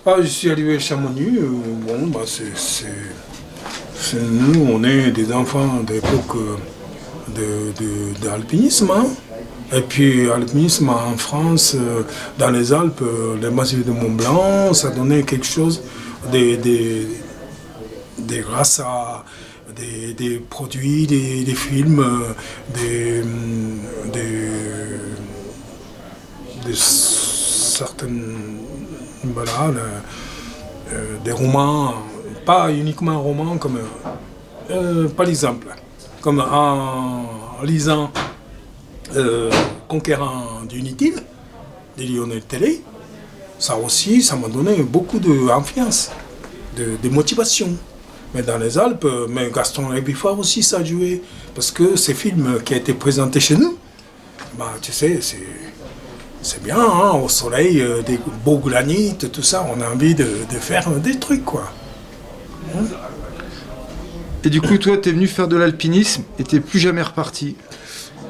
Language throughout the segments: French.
Ah, je suis arrivé à Chamonix, bon, bah, nous, on est des enfants d'époque d'alpinisme, hein. Et puis, alpinisme en France, dans les Alpes, les massifs de Mont Blanc, ça donnait quelque chose grâce à des produits, des films, des certaines, voilà, des romans, pas uniquement un roman, comme, par exemple, comme en lisant Conquérant d'Unity de Lionel Tellez, ça aussi, ça m'a donné beaucoup d'influence, de motivation. Mais dans les Alpes, mais Gaston Lagaffe aussi, ça a joué. Parce que ces films qui ont été présentés chez nous, bah, tu sais, c'est bien, hein, au soleil, des beaux granites, tout ça, on a envie de faire des trucs, quoi. Et du coup, toi, t'es venu faire de l'alpinisme et t'es plus jamais reparti.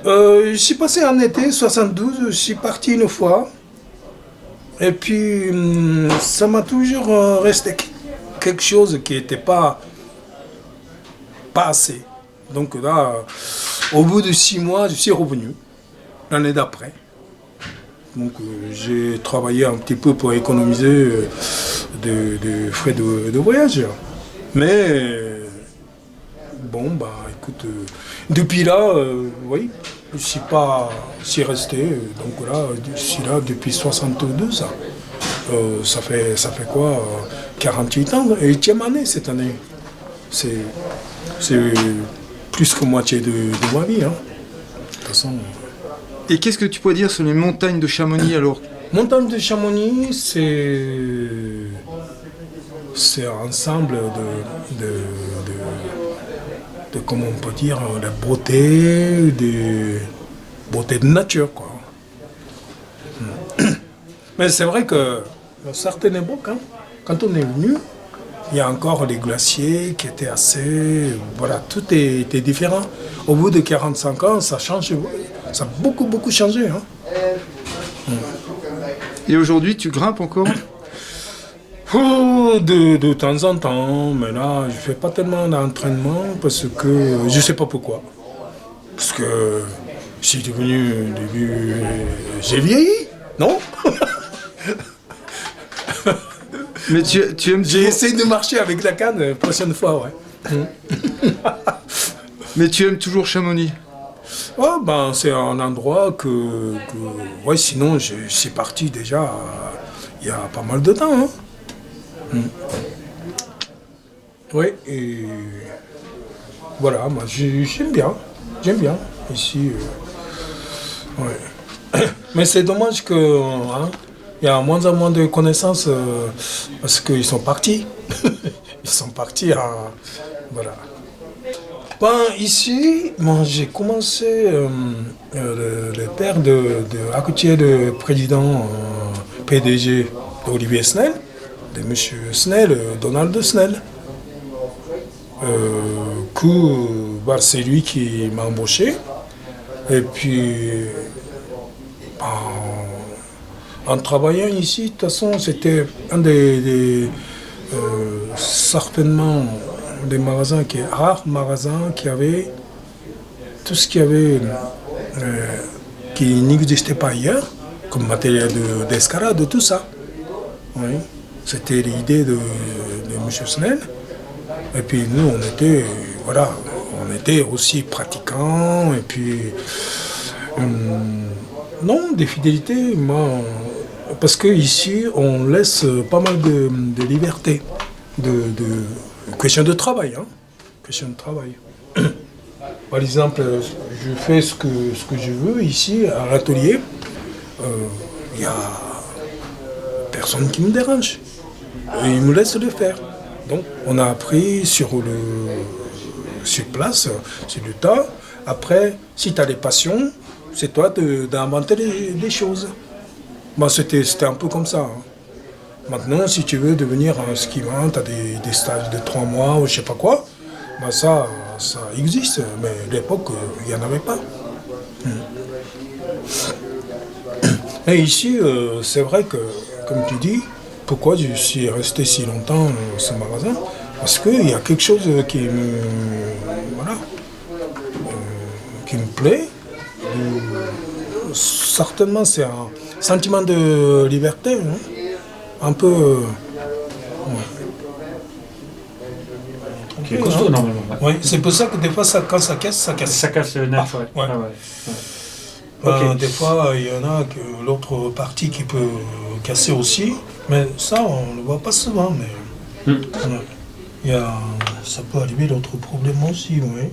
Je suis passé en été 72, je suis parti une fois. Et puis, ça m'a toujours resté quelque chose qui n'était pas assez. Donc là, au bout de 6 mois, je suis revenu, l'année d'après. Donc j'ai travaillé un petit peu pour économiser des frais de voyage. Mais bon, bah écoute, depuis là, oui, je suis resté. Donc là, je suis là depuis 62 ça. Ça fait quoi 48 ans, et 8e année cette année. C'est plus que moitié de ma vie. Hein. De toute façon. Et qu'est-ce que tu pourrais dire sur les montagnes de Chamonix alors? Montagne de Chamonix, c'est un ensemble de comment on peut dire, la beauté, beauté de nature, quoi. Mais c'est vrai que à certaines époques, hein, quand on est venu, il y a encore les glaciers qui étaient assez... Voilà, tout était différent. Au bout de 45 ans, ça change, ça a beaucoup, beaucoup changé. Hein. Et aujourd'hui, tu grimpes encore? Oh, de temps en temps, mais là, je fais pas tellement d'entraînement parce que je sais pas pourquoi. Parce que je suis devenu... J'ai vieilli, non? Mais tu aimes J'ai essayé de marcher avec la canne la prochaine fois, ouais. Mais tu aimes toujours Chamonix? Oh, ben, c'est un endroit ouais, sinon, je suis parti déjà il y a pas mal de temps. Hein. Oui, et voilà, moi j'aime bien. J'aime bien ici. Ouais. Mais c'est dommage que hein, il y a moins en moins de connaissances parce qu'ils sont partis. Ils sont partis à... Voilà. Ben, ici, moi, j'ai commencé le père actuel président PDG d'Olivier Snell, de M. Snell, Donald Snell. Bah, c'est lui qui m'a embauché. Et puis, en travaillant ici, de toute façon, c'était un certainement des magasins rares magasins qui avaient tout ce qu'il y avait qui n'existait pas ailleurs, comme matériel d'escalade, tout ça. Oui. C'était l'idée de M. Snell. Et puis nous, on était aussi pratiquants, et puis non, des fidélités, moi, parce qu'ici, on laisse pas mal de liberté, question de travail, hein, question de travail. Par exemple, je fais ce que je veux ici, à l'atelier, il n'y a personne qui me dérange, et ils me laissent le faire. Donc, on a appris sur place, sur le tas. Après, si tu as des passions, c'est toi d'inventer des choses. Bah, c'était un peu comme ça. Hein. Maintenant, si tu veux devenir un skiman, tu as des stages de 3 mois ou je sais pas quoi, bah ça existe. Mais à l'époque, il n'y en avait pas. Et ici, c'est vrai que, comme tu dis, pourquoi je suis resté si longtemps dans ce magasin? Parce qu'il y a quelque chose voilà, qui me plaît. Certainement, c'est un sentiment de liberté, hein. Un peu. Qui est costaud normalement. Oui, c'est pour ça que des fois, quand ça casse, ça casse. Ça casse le nerf, ouais. Ouais. Ah ouais. Ok. Des fois, il y en a que l'autre partie qui peut casser aussi, mais ça, on ne le voit pas souvent. Mais Hmm. ouais. Ça peut arriver d'autres problèmes aussi, oui.